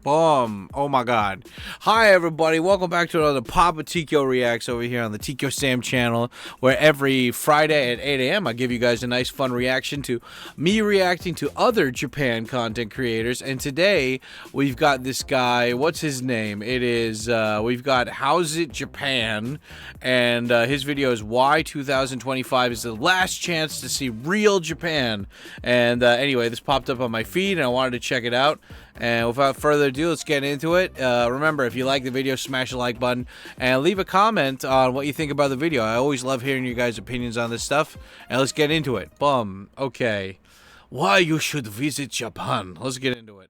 Boom. Oh my god. Hi everybody. Welcome back to another Papa Tikyo Reacts over here on the TkyoSam channel, where every Friday at 8 a.m. I give you guys a nice fun reaction to me reacting to other Japan content creators. And today we've got this guy, what's his name? It is we've got How's It Japan, and his video is why 2025 is the last chance to see real Japan. And anyway, this popped up on my feed and I wanted to check it out. And without further ado, let's get into it. Remember, if you like the video, smash the like button and leave a comment on what you think about the video. I always love hearing you guys' opinions on this stuff. And let's get into it. Boom. Okay. Why you should visit Japan. Let's get into it.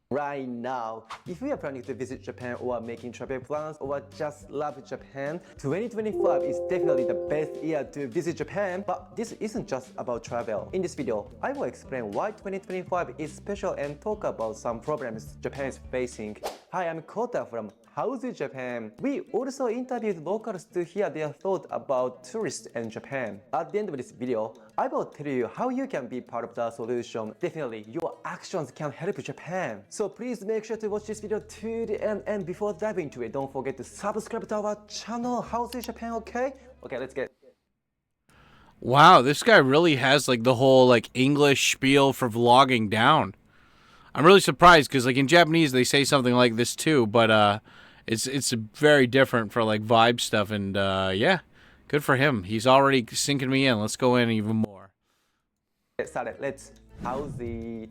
Right now, if you are planning to visit Japan or making travel plans or just love Japan, 2025 is definitely the best year to visit Japan. But this isn't just about travel. In this video, I will explain why 2025 is special and talk about some problems Japan is facing. Hi, I'm Kota from How's It Japan. We also interviewed locals to hear their thoughts about tourists and Japan. At the end of this video, I will tell you how you can be part of the solution. Definitely, your actions can help Japan. So please make sure to watch this video to the end, and before diving into it, don't forget to subscribe to our channel, How's It Japan, okay? Okay, let's get. Wow, this guy really has like the whole like English spiel for vlogging down. I'm really surprised because like in Japanese they say something like this too, but it's very different for like vibe stuff, and yeah, good for him. He's already sinking me in. Let's go in even more. Get started. Let's How's It.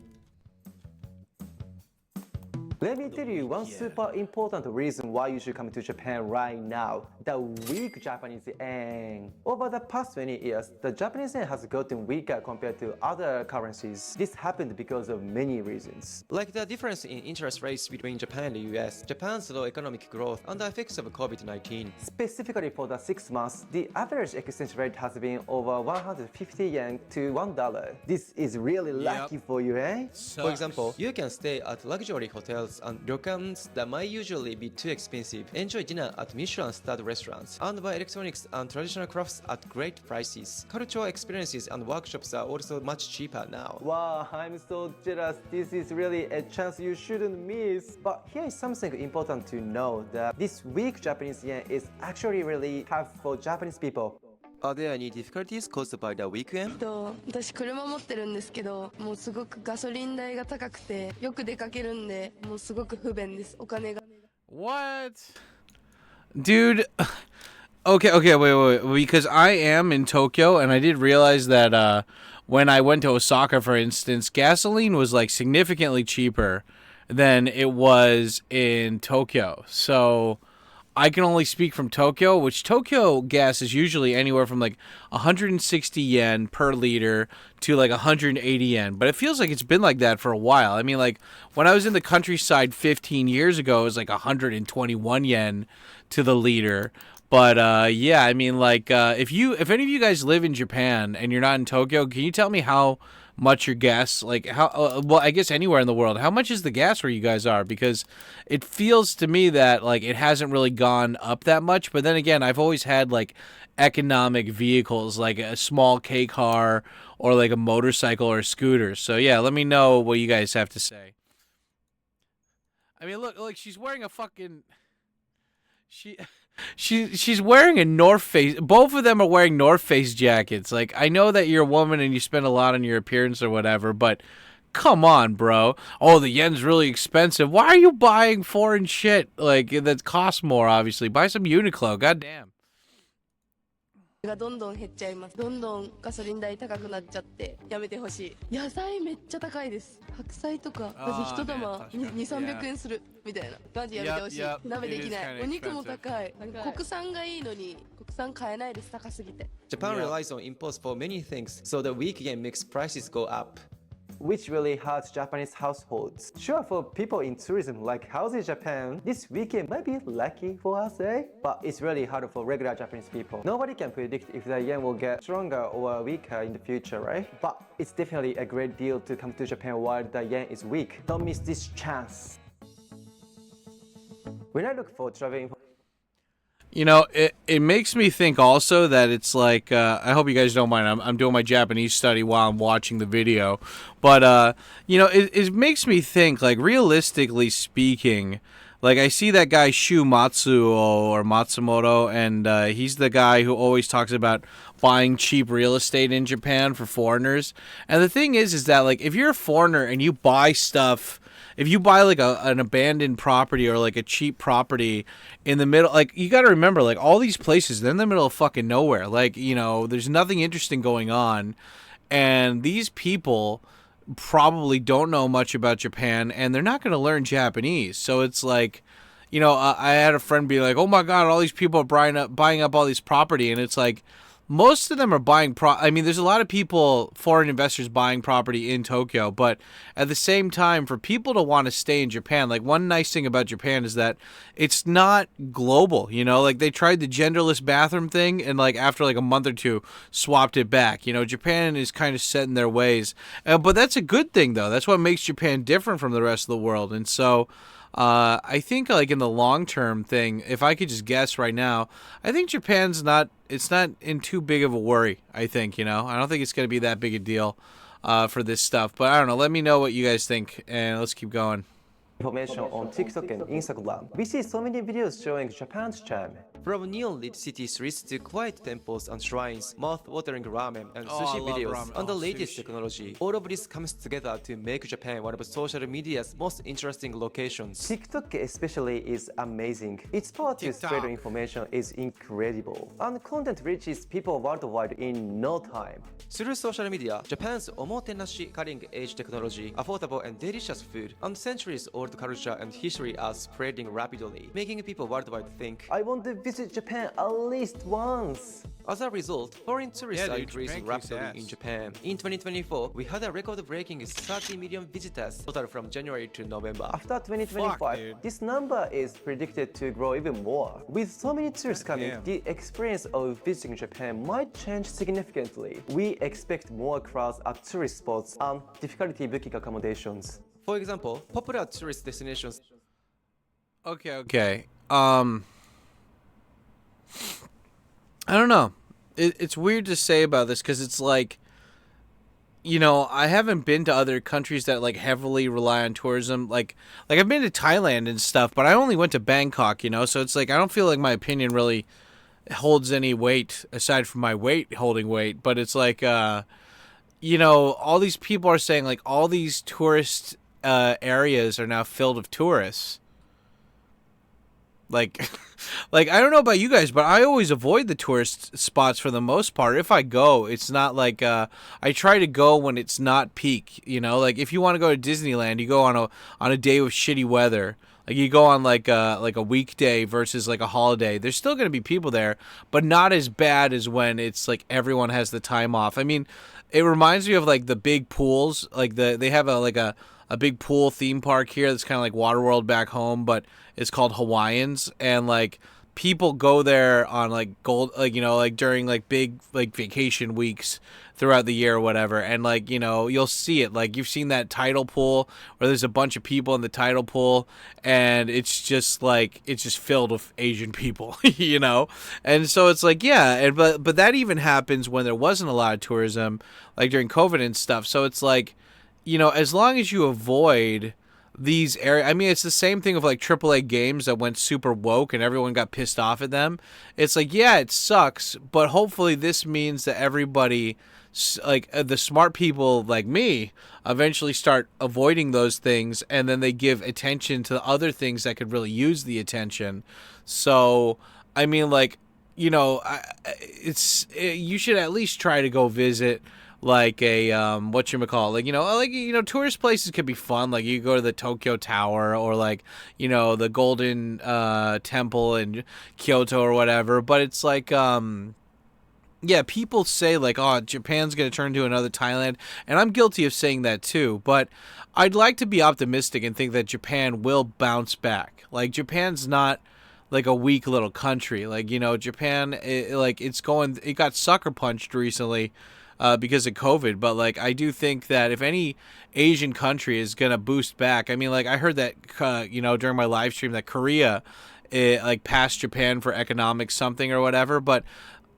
Let me tell you one super important reason why you should come to Japan right now. The weak Japanese yen. Over the past 20 years, the Japanese yen has gotten weaker compared to other currencies. This happened because of many reasons. Like the difference in interest rates between Japan and the US, Japan's low economic growth, and the effects of COVID-19. Specifically for the 6 months, the average exchange rate has been over 150 yen to $1. This is really lucky for you, eh? For example, you can stay at luxury hotels and ryokans that might usually be too expensive, enjoy dinner at Michelin-starred restaurants, and buy electronics and traditional crafts at great prices. Cultural experiences and workshops are also much cheaper now. Wow, I'm so jealous. This is really a chance you shouldn't miss. But here is something important to know, that this weak Japanese yen is actually really tough for Japanese people. Are there any difficulties caused by the weak yen? 私車持ってるんですけど、もうすごくガソリン代が高くてよく出かけるんで、もうすごく不便です。お金が。What? Dude. Okay, wait. Because I am in Tokyo, and I did realize that when I went to Osaka, for instance, gasoline was like significantly cheaper than it was in Tokyo. So I can only speak from Tokyo, which Tokyo gas is usually anywhere from like 160 yen per liter to like 180 yen. But it feels like it's been like that for a while. I mean, like when I was in the countryside 15 years ago, it was like 121 yen to the liter. But yeah, I mean, like if any of you guys live in Japan and you're not in Tokyo, can you tell me how much your gas, like how well, I guess anywhere in the world, how much is the gas where you guys are? Because it feels to me that like it hasn't really gone up that much. But then again, I've always had like economic vehicles, like a small K car or like a motorcycle or a scooter. So yeah, let me know what you guys have to say. I mean, look, she's wearing a fucking She's wearing a North Face. Both of them are wearing North Face jackets. Like, I know that you're a woman and you spend a lot on your appearance or whatever, but come on, bro. Oh, the yen's really expensive. Why are you buying foreign shit like that costs more? Obviously, buy some Uniqlo. Goddamn. がどんどん減っちゃいます。どんどんガソリン代高くなっちゃってやめてほしい。野菜めっちゃ高いです。白菜とかマジ一玉2、300円するみたいな。マジやめてほしい。鍋できない。お肉も高い。国産がいいのに国産買えないです。高すぎて。Japan relies on imports for many things, so the weak yen makes prices go up, which really hurts Japanese households. Sure, for people in tourism like How's It Japan, this weekend might be lucky for us, eh? But it's really hard for regular Japanese people. Nobody can predict if the yen will get stronger or weaker in the future, right? But it's definitely a great deal to come to Japan while the yen is weak. Don't miss this chance. When I look for travel it makes me think also that it's like I hope you guys don't mind. I'm doing my Japanese study while I'm watching the video, but it makes me think like realistically speaking, like I see that guy Shu Matsuo or Matsumoto, and he's the guy who always talks about buying cheap real estate in Japan for foreigners. And the thing is that like if you're a foreigner and you buy stuff. If you buy like an abandoned property or like a cheap property in the middle, like you got to remember, like all these places, they're in the middle of fucking nowhere. Like, there's nothing interesting going on. And these people probably don't know much about Japan and they're not going to learn Japanese. So it's like, I had a friend be like, oh my God, all these people are buying up all this property. And it's like, most of them are buying I mean, there's a lot of people, foreign investors buying property in Tokyo, but at the same time, for people to want to stay in Japan, like one nice thing about Japan is that it's not global, like they tried the genderless bathroom thing and like after like a month or two swapped it back. Japan is kind of set in their ways, but that's a good thing though. That's what makes Japan different from the rest of the world. And so I think like in the long term thing, if I could just guess right now, I think Japan's not in too big of a worry. I think, I don't think it's going to be that big a deal for this stuff. But I don't know. Let me know what you guys think and let's keep going. Information on TikTok and Instagram. We see so many videos showing Japan's charm. From neon-lit city streets to quiet temples and shrines, mouth-watering ramen and Oh, I sushi love videos, ramen. and the Oh, latest sushi. technology, all of this comes together to make Japan one of social media's most interesting locations. TikTok especially is amazing. Its power to TikTok. spread information is incredible. And content reaches people worldwide in no time. Through social media, Japan's omotenashi cutting-edge technology, affordable and delicious food, and centuries-old culture and history are spreading rapidly, making people worldwide think. I want to visit Japan at least once. As a result, foreign tourists Yeah, are dude, increasing Japan kicks rapidly ass. in Japan. In 2024, we had a record-breaking 30 million visitors total from January to November. After 2025, Fuck, dude. this number is predicted to grow even more. With so many tourists coming, Damn. the experience of visiting Japan might change significantly. We expect more crowds at tourist spots and difficulty booking accommodations. For example, popular tourist destinations Okay. I don't know. It's weird to say about this because it's like, I haven't been to other countries that like heavily rely on tourism. Like I've been to Thailand and stuff, but I only went to Bangkok, so it's like I don't feel like my opinion really holds any weight aside from my weight holding weight. But it's like, all these people are saying like all these tourist areas are now filled with tourists. Like I don't know about you guys, but I always avoid the tourist spots for the most part. If I go, it's not like I try to go when it's not peak. Like if you want to go to Disneyland, you go on a day with shitty weather. Like you go on like a weekday versus like a holiday. There's still gonna be people there, but not as bad as when it's like everyone has the time off. I mean, it reminds me of like the big pools. Like they have a big pool theme park here that's kind of like Waterworld back home, but it's called Hawaiians, and like people go there on like during like big like vacation weeks throughout the year or whatever, and like you'll see it. Like you've seen that tidal pool where there's a bunch of people in the tidal pool and it's just filled with Asian people. And so it's like, yeah, but that even happens when there wasn't a lot of tourism, like during COVID and stuff. So it's like, as long as you avoid these areas, I mean, it's the same thing of like AAA games that went super woke and everyone got pissed off at them. It's like, yeah, it sucks, but hopefully this means that everybody, like the smart people like me, eventually start avoiding those things, and then they give attention to other things that could really use the attention. So, I mean, like, you should at least try to go visit like a whatchamacallit, tourist places could be fun. Like you go to the Tokyo Tower or like, the Golden Temple in Kyoto or whatever. But it's like, yeah, people say like, oh, Japan's going to turn into another Thailand. And I'm guilty of saying that too. But I'd like to be optimistic and think that Japan will bounce back. Like Japan's not like a weak little country. Like, Japan, it got sucker punched recently because of COVID. But like, I do think that if any Asian country is going to boost back, I mean, like I heard that, during my live stream that Korea like past Japan for economic something or whatever. But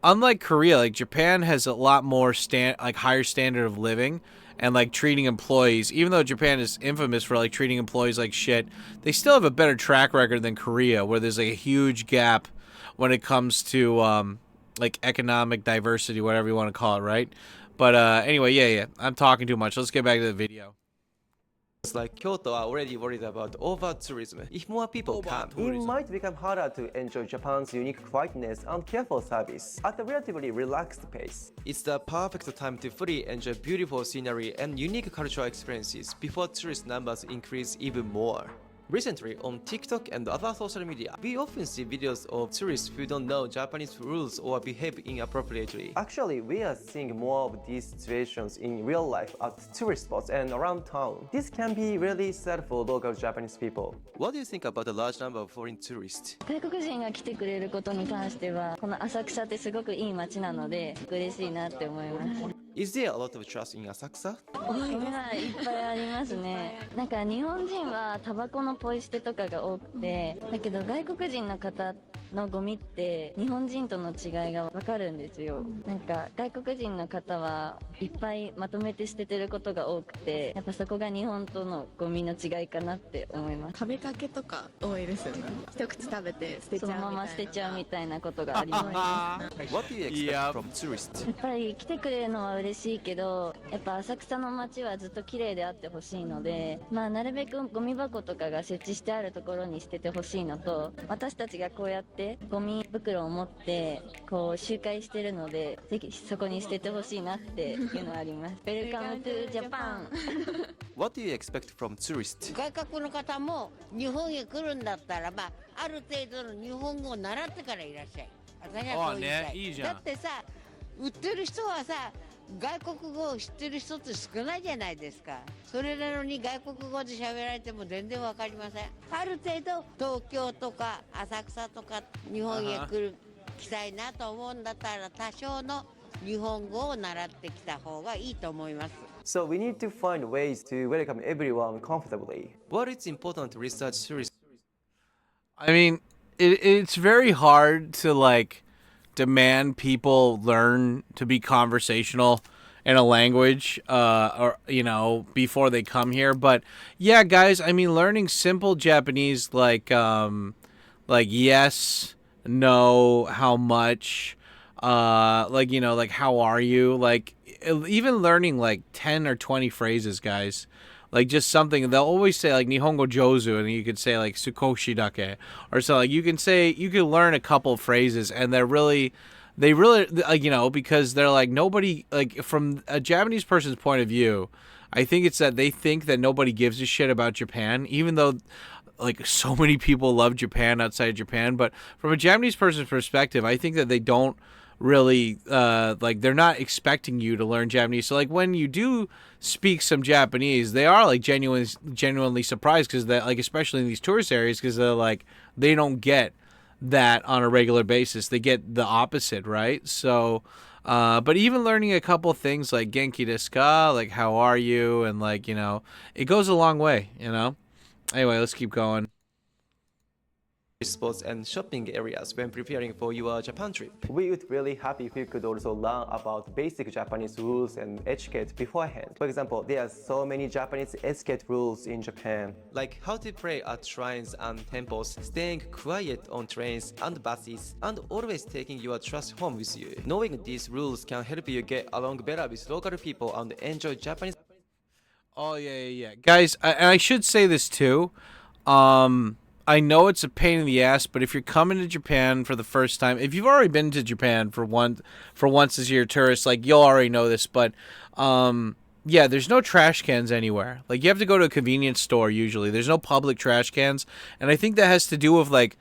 unlike Korea, like Japan has a lot more higher standard of living and like treating employees. Even though Japan is infamous for like treating employees like shit, they still have a better track record than Korea, where there's like a huge gap when it comes to like economic diversity, whatever you want to call it, right? But anyway, yeah, I'm talking too much. Let's get back to the video. Like Kyoto are already worried about over-tourism. If more people come, It might become harder to enjoy Japan's unique quietness and careful service at a relatively relaxed pace. it's the perfect time to fully enjoy beautiful scenery and unique cultural experiences before tourist numbers increase even more. Recently, on TikTok and other social media, we often see videos of tourists who don't know Japanese rules or behave inappropriately. Actually, we are seeing more of these situations in real life at tourist spots and around town. This can be really sad for local Japanese people. What do you think about the large number of foreign tourists? 外国人が来てくれることに関してはこの浅草ってすごくいい街なので嬉しいなって思います。 Is there a lot of trust in Asakusa? はい、いっぱいありますね。なんか日本人はタバコのポイ捨てとかが多くて、だけど外国人の方のゴミって日本人との違いがわかるんですよ。なんか外国人の方はいっぱいまとめて捨ててることが多くて、やっぱそこが日本とのゴミの違いかなって思います。食べかけとか多いですよね。一口食べて捨てちゃうみたいな。そのまま捨てちゃうみたいなことがあります。 What do you expect from tourists? やっぱり来てくれるのは嬉しいけど、やっぱ浅草の街はずっと綺麗であってほしいので、まあなるべくゴミ箱とかが設置してあるところに捨ててほしいのと、私たちがこうやってゴミ袋を持ってこう集会してるので、ぜひそこに捨ててほしいなっていうのはあります。Welcome to Japan! What do you expect from tourists? 外国の方も日本へ来るんだったらばある程度の日本語を習ってからいらっしゃい。私はそう言いたい。いいじゃん。だってさ、売ってる人はさ、外国語を知ってる人って少ないじゃないですか。それなのに外国語で喋られても全然わかりません。ある程度東京とか浅草とか日本へ来たいなと思うんだったら多少の日本語を習ってきた方がいいと思います。So we need to find ways to welcome everyone comfortably. What is important to research tourists? I mean, it's very hard to like demand people learn to be conversational in a language or before they come here, but yeah, guys, I mean, learning simple Japanese like yes, no, how much, like how are you, like even learning like 10 or 20 phrases, guys. Like just something they'll always say like Nihongo Jozu, and you could say like Sukoshi dake or so. Like you can learn a couple of phrases, and they really because they're like nobody, like from a Japanese person's point of view, I think it's that they think that nobody gives a shit about Japan, even though like so many people love Japan outside Japan. But from a Japanese person's perspective, I think that they don't really like they're not expecting you to learn Japanese. So like when you do speak some Japanese, they are like genuinely surprised, because that, like, especially in these tourist areas, because they're like they don't get that on a regular basis. They get the opposite, right? So but even learning a couple things like genki desu ka, like how are you, and like it goes a long way. Anyway, let's keep going. Spots and shopping areas when preparing for your Japan trip. We would really happy if we could also learn about basic Japanese rules and etiquette beforehand. For example, there are so many Japanese etiquette rules in Japan. Like how to pray at shrines and temples, staying quiet on trains and buses, and always taking your trash home with you. Knowing these rules can help you get along better with local people and enjoy Japanese. Oh yeah. Guys, and I should say this too. I know it's a pain in the ass, but if you're coming to Japan for the first time, if you've already been to Japan for once as you're a tourist, like you'll already know this, but yeah, there's no trash cans anywhere. Like you have to go to a convenience store usually. There's no public trash cans, and I think that has to do with like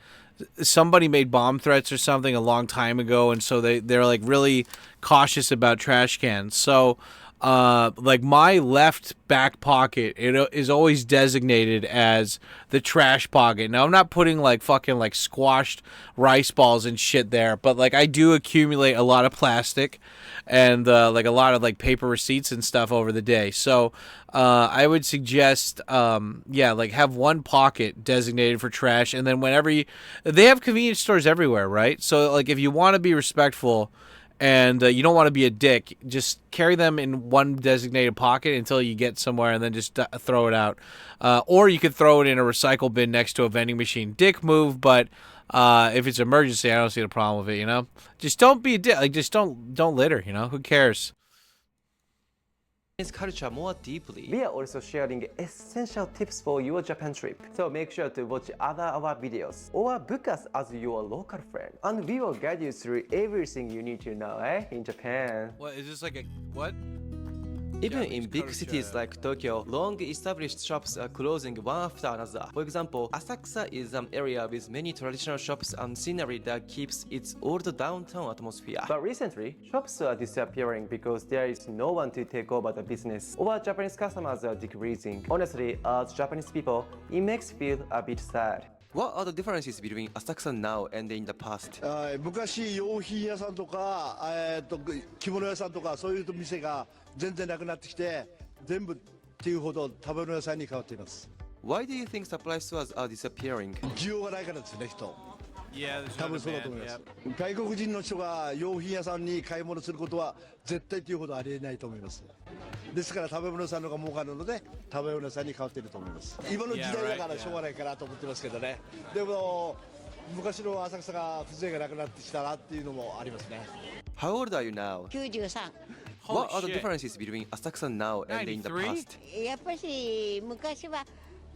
somebody made bomb threats or something a long time ago, and so they're like really cautious about trash cans. So like my left back pocket, it is always designated as the trash pocket. Now I'm not putting like fucking like squashed rice balls and shit there, but like I do accumulate a lot of plastic and like a lot of like paper receipts and stuff over the day. So I would suggest yeah, like have one pocket designated for trash, and then whenever they have convenience stores everywhere, right? So like if you want to be respectful and you don't want to be a dick, just carry them in one designated pocket until you get somewhere and then just throw it out. Or you could throw it in a recycle bin next to a vending machine. Dick move, but if it's an emergency, I don't see the problem with it, you know? Just don't be a dick. Like, just don't litter, you know? Who cares? Culture more deeply. We are also sharing essential tips for your Japan trip, so make sure to watch other our videos or book us as your local friend, and we will guide you through everything you need to know in Japan. What is this, like a what? Even Japanese in big culture. cities like Tokyo, long established shops are closing one after another. For example, Asakusa is an area with many traditional shops and scenery that keeps its old downtown atmosphere. But recently, shops are disappearing because there is no one to take over the business, or Japanese customers are decreasing. Honestly, as Japanese people, it makes me feel a bit sad. What are the differences between Asakusa now and in the past? 昔用品屋さんとか、着物屋さんとかそういう店が全然なくなってきて、全部っていうほど食べ物屋さんに変わっています。 Why do you think supply stores are disappearing? 需要がないからですね、人。 Yeah, there's 多分そうだと思います。外国人の人が用品屋さんに買い物することは絶対というほどありえないと思います。ですから食べ物屋さんの方が儲かるので食べ物屋さんに変わっていると思います。今の時代だからしょうがないかなと思ってますけどね。でも昔の浅草が風情がなくなってきたなっていうのもありますね。 How old are you now? 93 What are the shit. differences between Asakusa now and in the 93? past? やっぱし昔は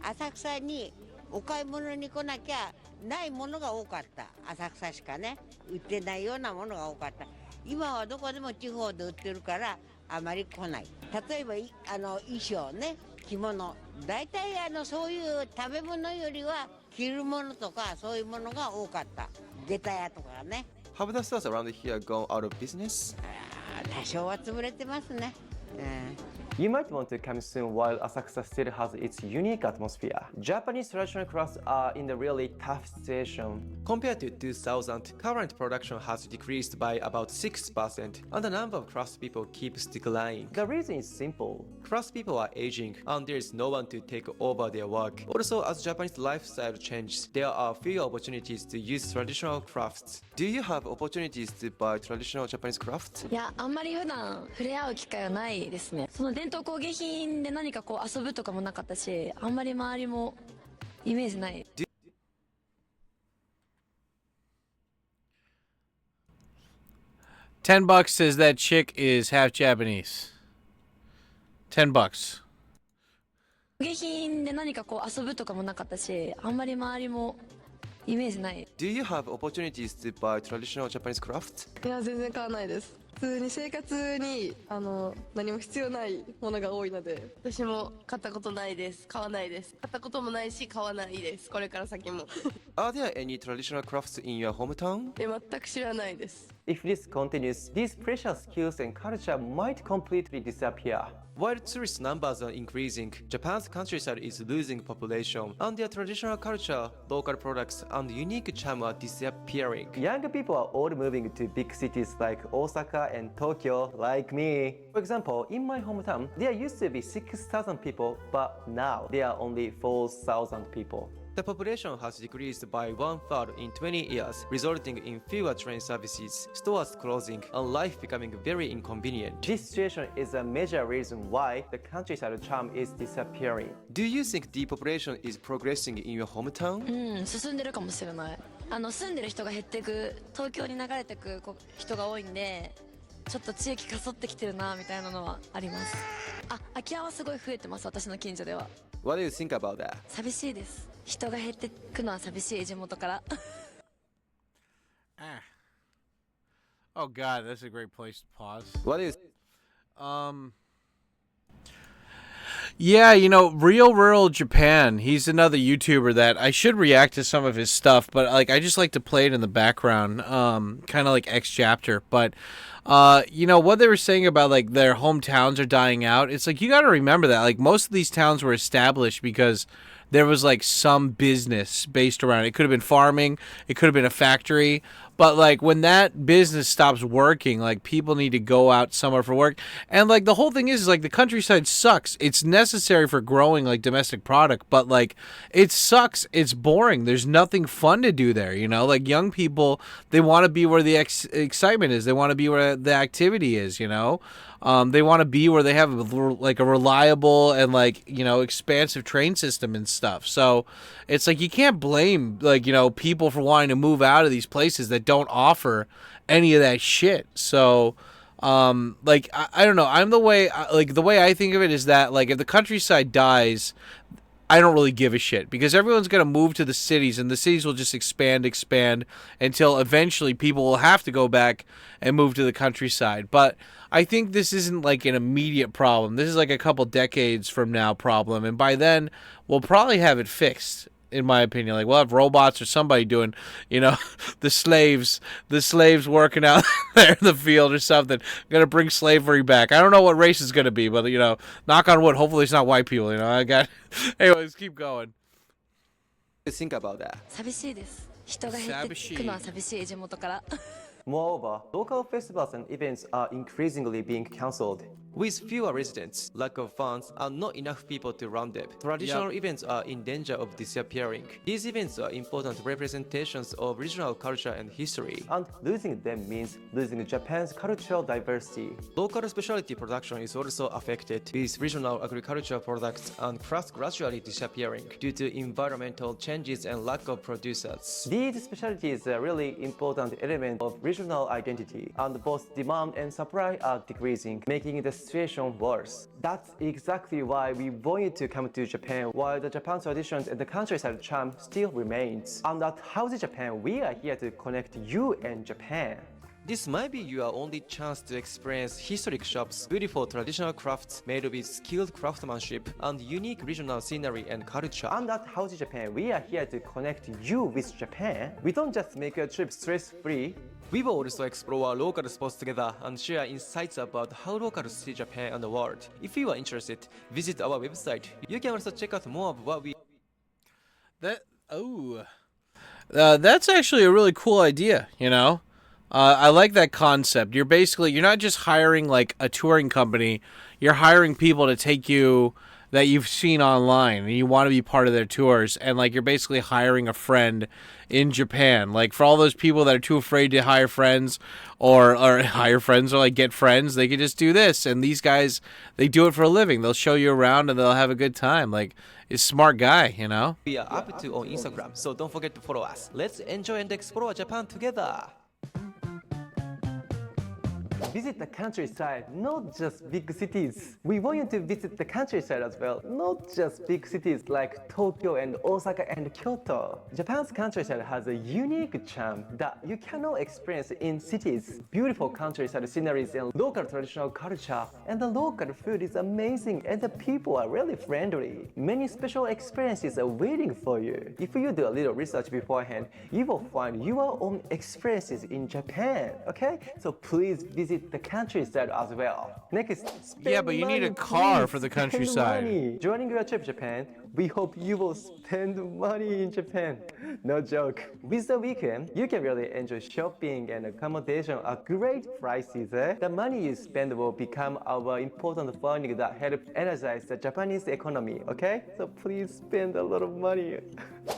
浅草にお買い物に来なきゃないものが多かった。浅草しかね売ってないようなものが多かった。今はどこでも地方で売ってるからあまり来ない。例えば衣装ね、着物、大体そういう食べ物よりは着るものとかそういうものが多かった。下駄屋とかね。 Have the stores around here gone out of business? 多少は潰れてますね。You might want to come soon while Asakusa still has its unique atmosphere. Japanese traditional crafts are in a really tough situation. Compared to 2000, current production has decreased by about 6%, and the number of craftspeople keeps declining. The reason is simple. Craftspeople are aging, and there is no one to take over their work. Also, as Japanese lifestyle changes, there are fewer opportunities to use traditional crafts. Do you have opportunities to buy traditional Japanese crafts? いや、あんまり普段触れ合う機会はないですね。その伝統工芸品で何かこう遊ぶとかもなかったし、あんまり周りもイメージない。$10 says that chick is half Japanese. $10. 工芸品で何かこう遊ぶとかもなかったし、あんまり周りもイメージない。Do you have opportunities to buy traditional Japanese crafts? いや全然買わないです。普通に生活に何も必要ないものが多いので、私も買ったことないです。買わないです。買ったこともないし買わないです。これから先も。 Are there any traditional crafts in your hometown? 全く知らないです。 If this continues, these precious skills and culture might completely disappear. While tourist numbers are increasing, Japan's countryside is losing population, and their traditional culture, local products, and unique charm are disappearing. Young people are all moving to big cities like Osaka and Tokyo, like me. For example, in my hometown, there used to be 6,000 people, but now there are only 4,000 people. The population has decreased by 1/3 in 20 years, resulting in fewer train services, stores closing, and life becoming very inconvenient. This situation is a major reason why the countryside charm is disappearing. Do you think depopulation is progressing in your hometown? うん、進んでるかもしれない。住んでる人が減っていく、東京に流れていく人が多いんで、ちょっと地域かそってきてるなみたいなのはあります。あ、空き家はすごい増えてます、私の近所では。What do you think about that? 寂しいです。人が減ってくのは寂しい、地元から。Oh god, that's a great place to pause. What do you Yeah, you know, Real Rural Japan. He's another YouTuber that I should react to some of his stuff, but like I just like to play it in the background, kind of like X Chapter. But you know what they were saying about like their hometowns are dying out. It's like you got to remember that like most of these towns were established because there was like some business based around it. It could have been farming, it could have been a factory, but like when that business stops working, like people need to go out somewhere for work. And like the whole thing is like the countryside sucks. It's necessary for growing like domestic product, but like it sucks. It's boring. There's nothing fun to do there, you know? Like young people, they want to be where the excitement is. They want to be where the activity is, you know? They want to be where they have like a reliable and like, you know, expansive train system and stuff. So it's like you can't blame like, you know, people for wanting to move out of these places that don't offer any of that shit. So like I don't know. I'm the way like the way I think of it is that like if the countryside dies, I don't really give a shit because everyone's going to move to the cities and the cities will just expand until eventually people will have to go back and move to the countryside. But I think this isn't like an immediate problem. This is like a couple decades from now problem. And by then we'll probably have it fixed, in my opinion. Like we'll have robots or somebody doing, you know, the slaves working out there in the field or something. Gonna bring slavery back. I don't know what race it's gonna be, but you know, knock on wood, hopefully it's not white people, you know. I got anyways, keep going. Think about that. 寂しいです。人が減っていくのは寂しい地元から。Moreover, local festivals and events are increasingly being cancelled. With fewer residents, lack of funds, and not enough people to run them, traditional events are in danger of disappearing. These events are important representations of regional culture and history. And losing them means losing Japan's cultural diversity. Local specialty production is also affected, with regional agricultural products and crafts gradually disappearing due to environmental changes and lack of producers. These specialties are a really important element of regional identity, and both demand and supply are decreasing, making the situation worse. That's exactly why we want you to come to Japan, while the Japan traditions and the countryside charm still remains. And at House Japan, we are here to connect you and Japan. This might be your only chance to experience historic shops, beautiful traditional crafts made with skilled craftsmanship, and unique regional scenery and culture. And at House Japan, we are here to connect you with Japan. We don't just make your trip stress-free. We will also explore local spots together and share insights about how locals see Japan and the world. If you are interested, visit our website. You can also check out more of what we... That's actually a really cool idea, you know? I like that concept. You're not just hiring like a touring company, you're hiring people to take you that you've seen online and you want to be part of their tours, and like you're basically hiring a friend in Japan. Like for all those people that are too afraid to hire friends or hire friends or like get friends, they can just do this. And these guys, they do it for a living. They'll show you around and they'll have a good time. Like it's a smart guy, you know? We are up to on Instagram, so don't forget to follow us. Let's enjoy and explore Japan together. Visit the countryside, not just big cities. We want you to visit the countryside as well, not just big cities like Tokyo and Osaka and Kyoto. Japan's countryside has a unique charm that you cannot experience in cities. Beautiful countryside sceneries and local traditional culture, and the local food is amazing and the people are really friendly. Many special experiences are waiting for you. If you do a little research beforehand, you will find your own experiences in Japan, okay? So please visit the countryside as well. Next, Yeah, but you need a car for the countryside. Money. During your trip to Japan, we hope you will spend money in Japan. No joke. With the weekend, you can really enjoy shopping and accommodation at great prices. The money you spend will become our important funding that helps energize the Japanese economy, okay? So please spend a lot of money.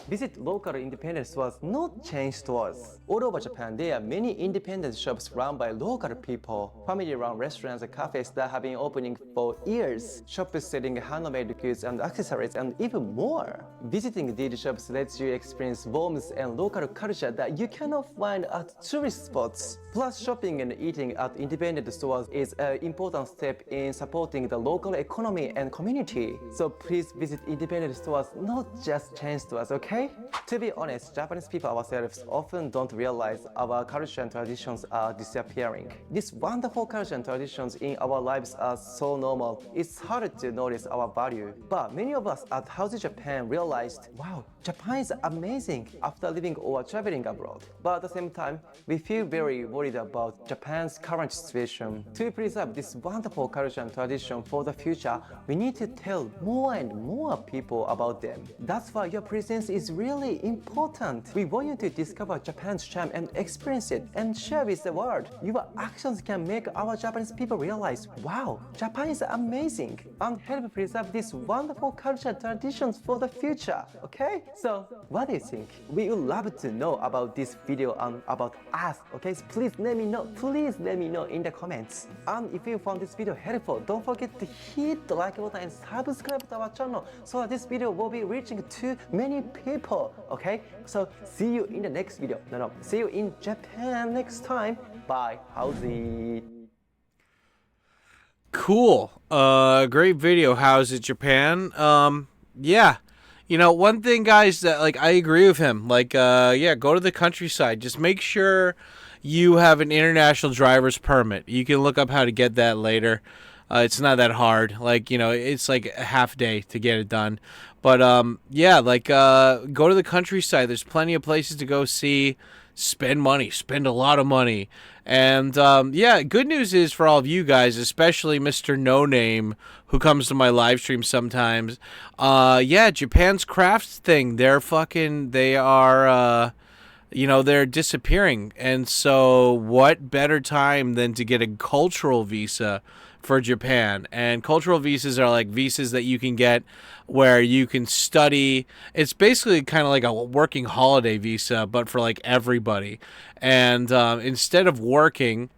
Visit local independent stores, not chain stores. All over Japan, there are many independent shops run by local people. Family-run restaurants and cafes that have been opening for years. Shops selling handmade goods and accessories, and even more. Visiting these shops lets you experience warmth and local culture that you cannot find at tourist spots. Plus, shopping and eating at independent stores is an important step in supporting the local economy and community. So please visit independent stores, not just chain stores, okay? To be honest, Japanese people ourselves often don't realize our culture and traditions are disappearing. These wonderful culture and traditions in our lives are so normal, it's hard to notice our value. But many of us at House Japan realized, wow, Japan is amazing after living or traveling abroad. But at the same time, we feel very worried about Japan's current situation. To preserve this wonderful culture and tradition for the future, we need to tell more and more people about them. That's why your presence is really important. We want you to discover Japan's charm and experience it and share with the world. Your actions can make our Japanese people realize, wow, Japan is amazing, and help preserve these wonderful culture and traditions for the future, okay? So, what do you think? We would love to know about this video and about us, okay? So please let me know in the comments. And if you found this video helpful, don't forget to hit the like button and subscribe to our channel so that this video will be reaching to many people, okay? So see you in the next video. See you in Japan next time. Bye. How's it? Cool. Great video. How's it, Japan? Yeah. You know, one thing, guys, that, like, I agree with him. Like, yeah, go to the countryside. Just make sure you have an international driver's permit. You can look up how to get that later. It's not that hard. Like, you know, it's like a half day to get it done. But, yeah, like, go to the countryside. There's plenty of places to go see. Spend money. Spend a lot of money. And, yeah, good news is for all of you guys, especially Mr. No Name, who comes to my live stream sometimes. Yeah, Japan's crafts thing, they are, you know, they're disappearing. And so what better time than to get a cultural visa for Japan? And cultural visas are like visas that you can get where you can study. It's basically kind of like a working holiday visa, but for like everybody. And instead of working,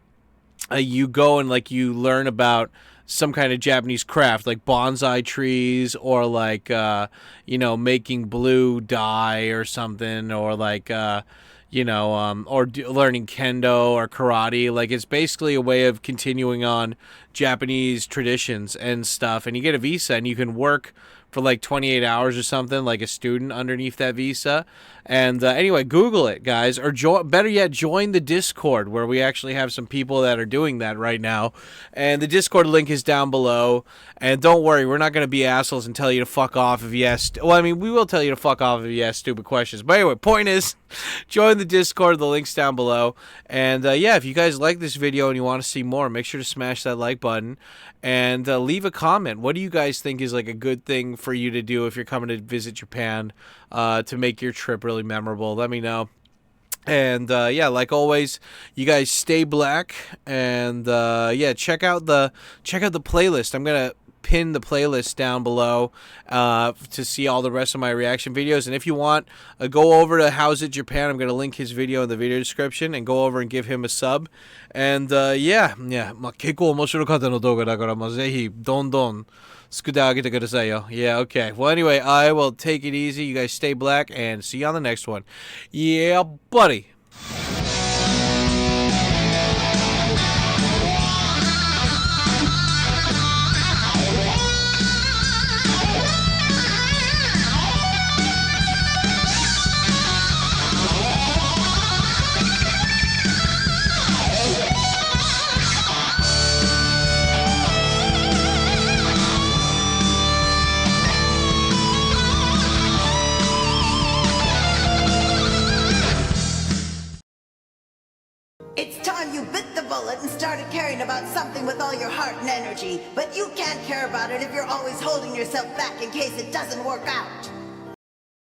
you go and like you learn about some kind of Japanese craft, like bonsai trees, or like you know, making blue dye or something, or like you know, learning kendo or karate. Like, it's basically a way of continuing on Japanese traditions and stuff. And you get a visa and you can work for like 28 hours or something, like a student underneath that visa. And anyway, Google it, guys, or better yet, join the Discord, where we actually have some people that are doing that right now. And the Discord link is down below. And don't worry, we're not going to be assholes and tell you to fuck off if you ask. Well, I mean, we will tell you to fuck off if you ask stupid questions. But anyway, point is, join the Discord. The link's down below. And yeah, if you guys like this video and you want to see more, make sure to smash that like button and leave a comment. What do you guys think is like a good thing for you to do if you're coming to visit Japan to make your trip really memorable? Let me know. And yeah, like always, you guys stay black. And yeah, check out the playlist. I'm gonna pin the playlist down below to see all the rest of my reaction videos. And if you want, go over to How's It Japan. I'm going to link his video in the video description, and go over and give him a sub. And yeah, まあ、結構面白かったの動画だから、まあ、ぜひどんどん作ってあげてくださいよ。Yeah, okay. Well, anyway, I will take it easy. You guys stay black, and see you on the next one. Yeah, buddy. It's time you bit the bullet and started caring about something with all your heart and energy. But you can't care about it if you're always holding yourself back in case it doesn't work out.